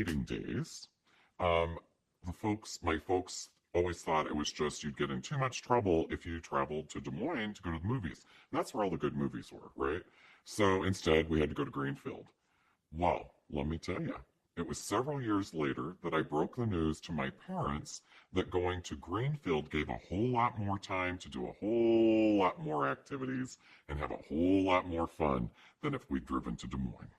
skating days, um, my folks always thought it was just you'd get in too much trouble if you traveled to Des Moines to go to the movies. And that's where all the good movies were, right? So instead, we had to go to Greenfield. Well, let me tell you, it was several years later that I broke the news to my parents that going to Greenfield gave a whole lot more time to do a whole lot more activities and have a whole lot more fun than if we'd driven to Des Moines.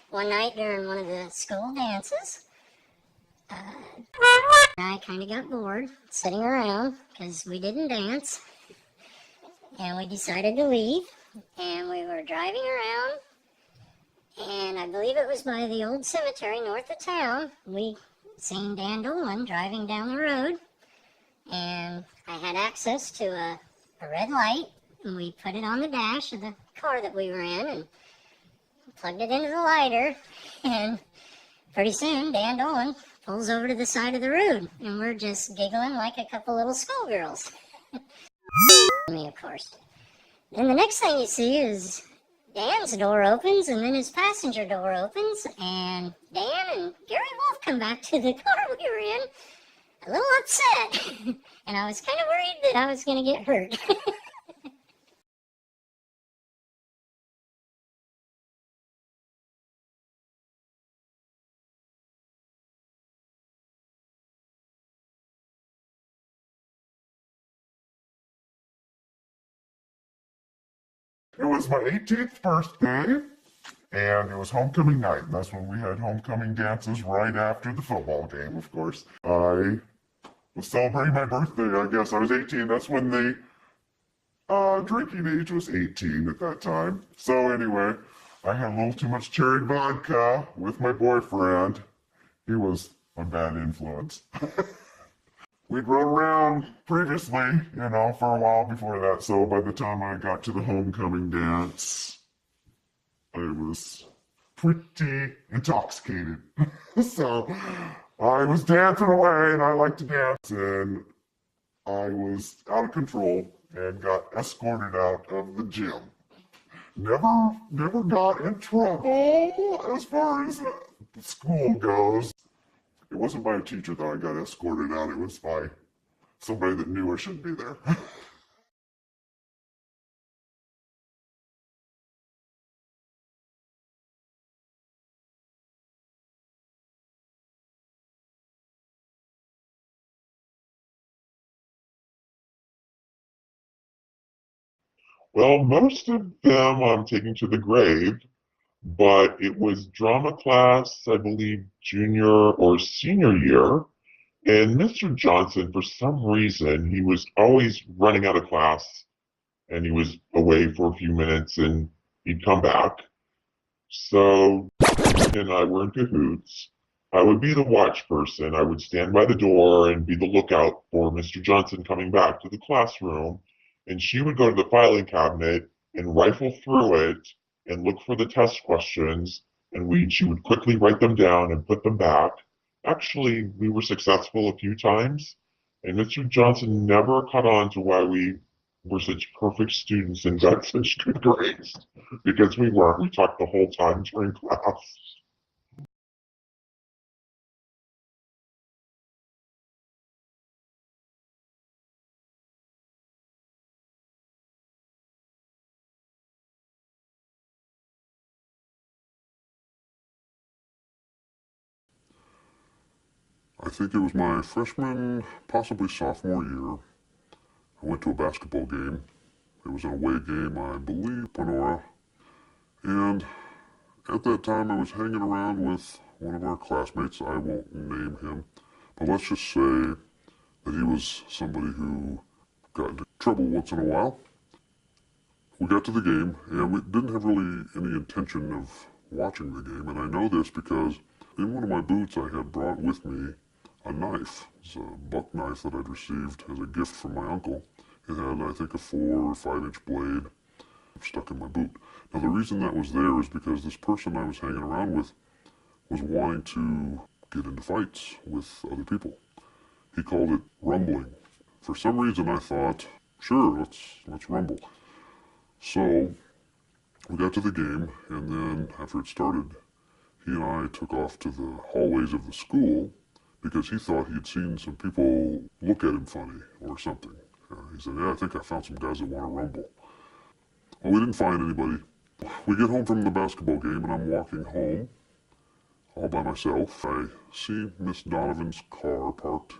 One night during one of the school dances, I kind of got bored sitting around because we didn't dance, and we decided to leave. And we were driving around, and I believe it was by the old cemetery north of town. We seen Dan Dolan driving down the road, and I had access to a red light, and we put it on the dash of the car that we were in, and plugged it into the lighter, and pretty soon Dan Dolan pulls over to the side of the road, and we're just giggling like a couple little schoolgirls. Me, of course. Then the next thing you see is Dan's door opens, and then his passenger door opens, and Dan and Gary Wolf come back to the car we were in, a little upset. And I was kind of worried that I was going to get hurt. It was my 18th birthday, and it was homecoming night. And that's when we had homecoming dances right after the football game, of course. I was celebrating my birthday, I guess. I was 18. That's when the drinking age was 18 at that time. So anyway, I had a little too much cherry vodka with my boyfriend. He was a bad influence. We'd run around previously, for a while before that. So by the time I got to the homecoming dance, I was pretty intoxicated. So I was dancing away, and I like to dance, and I was out of control and got escorted out of the gym. Never got in trouble as far as school goes. It wasn't by a teacher that I got escorted out. It was by somebody that knew I shouldn't be there. Well, most of them I'm taking to the grave, but it was drama class, I believe, junior or senior year. And Mr. Johnson, for some reason, he was always running out of class, and he was away for a few minutes and he'd come back. So, and I were in cahoots. I would be the watch person. I would stand by the door and be the lookout for Mr. Johnson coming back to the classroom. And she would go to the filing cabinet and rifle through it and look for the test questions. And she would quickly write them down and put them back. Actually, we were successful a few times. And Mr. Johnson never caught on to why we were such perfect students and got such good grades. Because we weren't. We talked the whole time during class. I think it was my freshman, possibly sophomore year. I went to a basketball game. It was an away game, I believe, Panora. And at that time, I was hanging around with one of our classmates. I won't name him, but let's just say that he was somebody who got into trouble once in a while. We got to the game, and we didn't have really any intention of watching the game. And I know this because in one of my boots, I had brought with me a knife. It's a buck knife that I'd received as a gift from my uncle. It had, I think, a 4 or 5 inch blade stuck in my boot. Now the reason that was there is because this person I was hanging around with was wanting to get into fights with other people. He called it rumbling. For some reason I thought, sure, let's rumble. So we got to the game, and then after it started, he and I took off to the hallways of the school because he thought he'd seen some people look at him funny or something. He said, yeah, I think I found some guys that want to rumble. Well, we didn't find anybody. We get home from the basketball game, and I'm walking home all by myself. I see Miss Donovan's car parked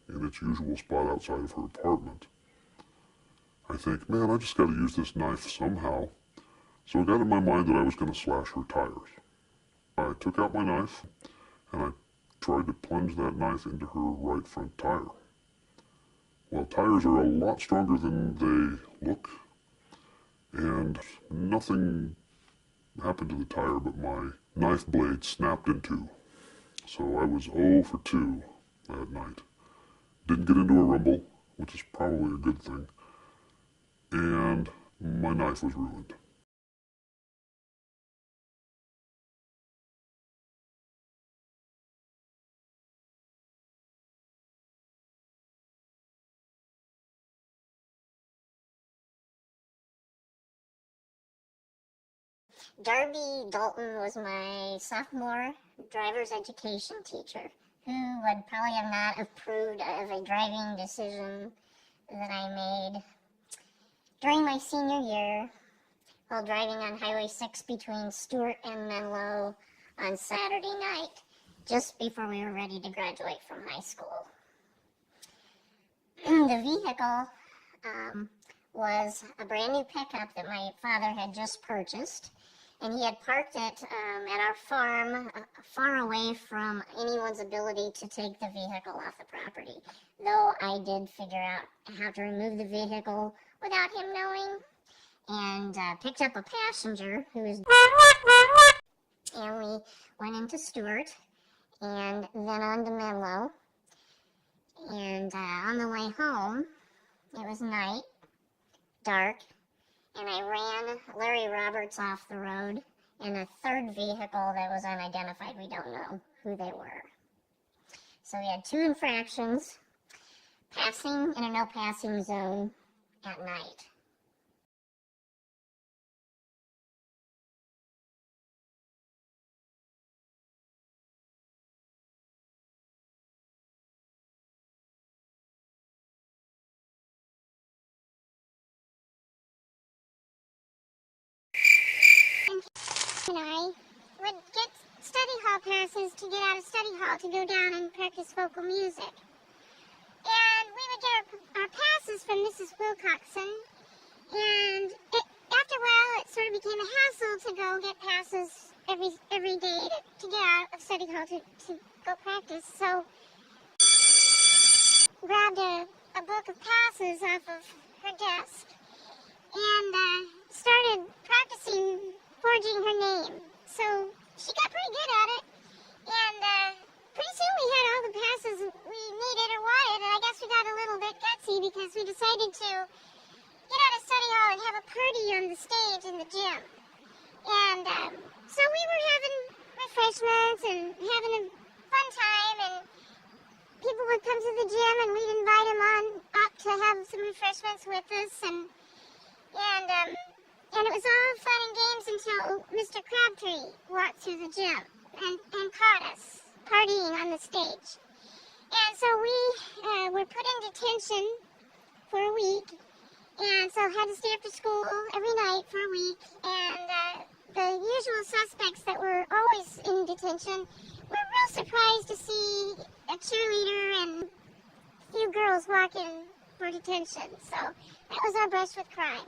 in its usual spot outside of her apartment. I think, man, I just got to use this knife somehow. So I got in my mind that I was going to slash her tires. I took out my knife, and I tried to plunge that knife into her right front tire. Well, tires are a lot stronger than they look, and nothing happened to the tire, but my knife blade snapped in two. So I was 0 for 2 that night. Didn't get into a rumble, which is probably a good thing, and my knife was ruined. Darby Dalton was my sophomore driver's education teacher, who would probably have not approved of a driving decision that I made during my senior year while driving on Highway 6 between Stuart and Menlo on Saturday night, just before we were ready to graduate from high school. The vehicle was a brand new pickup that my father had just purchased, and he had parked it at our farm, far away from anyone's ability to take the vehicle off the property, though I did figure out how to remove the vehicle without him knowing, and picked up a passenger who was, and we went into Stuart, and then on to Menlo, and on the way home, it was night, dark, and I ran Larry Roberts off the road in a third vehicle that was unidentified. We don't know who they were. So we had 2 infractions, passing in a no passing zone at night. And I would get study hall passes to get out of study hall to go down and practice vocal music. And we would get our passes from Mrs. Wilcoxon, and after a while it sort of became a hassle to go get passes every day to get out of study hall to go practice. So grabbed a book of passes off of her desk and started practicing forging her name. So she got pretty good at it, and pretty soon we had all the passes we needed or wanted, and I guess we got a little bit gutsy because we decided to get out of study hall and have a party on the stage in the gym. And so we were having refreshments and having a fun time, and people would come to the gym and we'd invite them on up to have some refreshments with us, and it was all fun and games until Mr. Crabtree walked through the gym and caught us partying on the stage. And so we were put in detention for a week, and so had to stay after school every night for a week. And the usual suspects that were always in detention were real surprised to see a cheerleader and a few girls walk in for detention. So that was our brush with crime.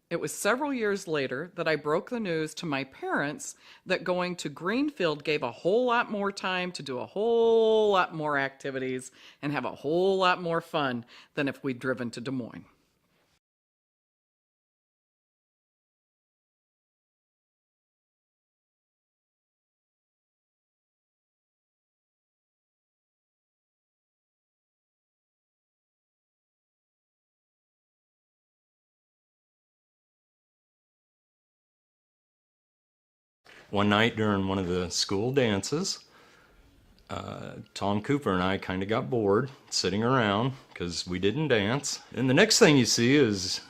It was several years later that I broke the news to my parents that going to Greenfield gave a whole lot more time to do a whole lot more activities and have a whole lot more fun than if we'd driven to Des Moines. One night during one of the school dances, Tom Cooper and I kind of got bored sitting around because we didn't dance. And the next thing you see is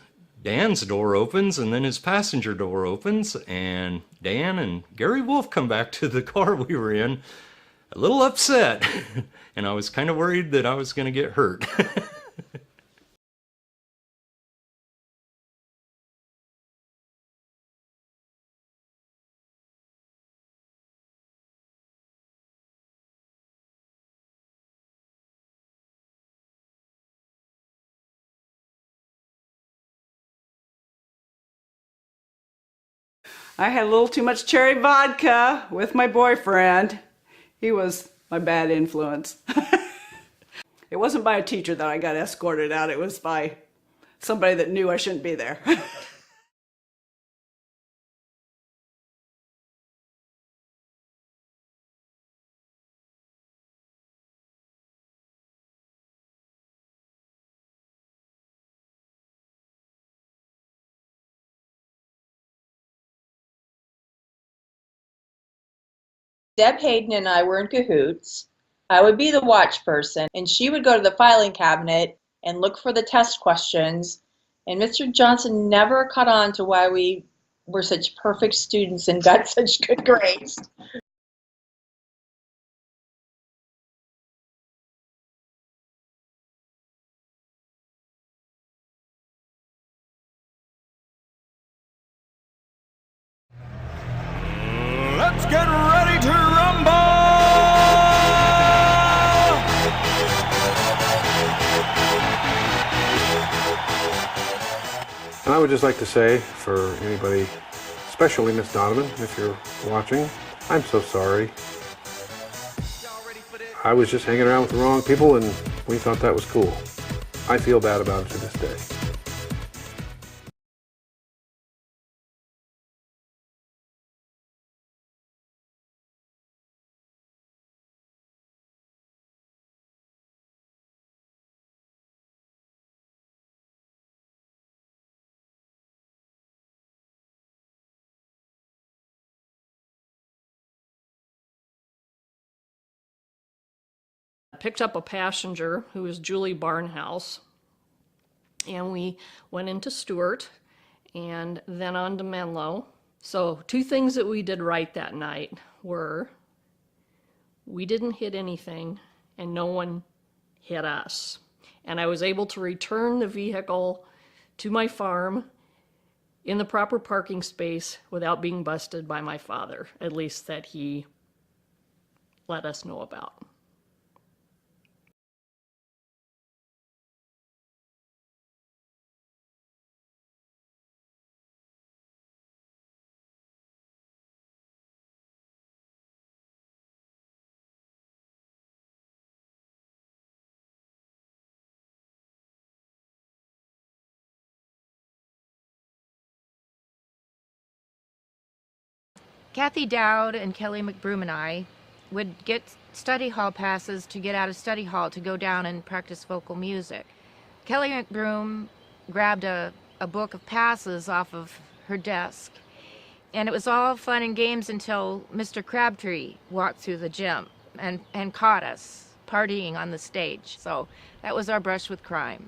Dan's door opens and then his passenger door opens and Dan and Gary Wolf come back to the car we were in a little upset. And I was kind of worried that I was going to get hurt. I had a little too much cherry vodka with my boyfriend. He was my bad influence. It wasn't by a teacher that I got escorted out. It was by somebody that knew I shouldn't be there. Deb Hayden and I were in cahoots. I would be the watch person, and she would go to the filing cabinet and look for the test questions. And Mr. Johnson never caught on to why we were such perfect students and got such good grades. Let's get ready to rumble! And I would just like to say, for anybody, especially Miss Donovan, if you're watching, I'm so sorry. I was just hanging around with the wrong people and we thought that was cool. I feel bad about it to this day. Picked up a passenger who was Julie Barnhouse, and we went into Stuart and then on to Menlo. So 2 things that we did right that night were we didn't hit anything and no one hit us. And I was able to return the vehicle to my farm in the proper parking space without being busted by my father, at least that he let us know about. Kathy Dowd and Kelly McBroom and I would get study hall passes to get out of study hall to go down and practice vocal music. Kelly McBroom grabbed a book of passes off of her desk, and it was all fun and games until Mr. Crabtree walked through the gym and caught us partying on the stage. So that was our brush with crime.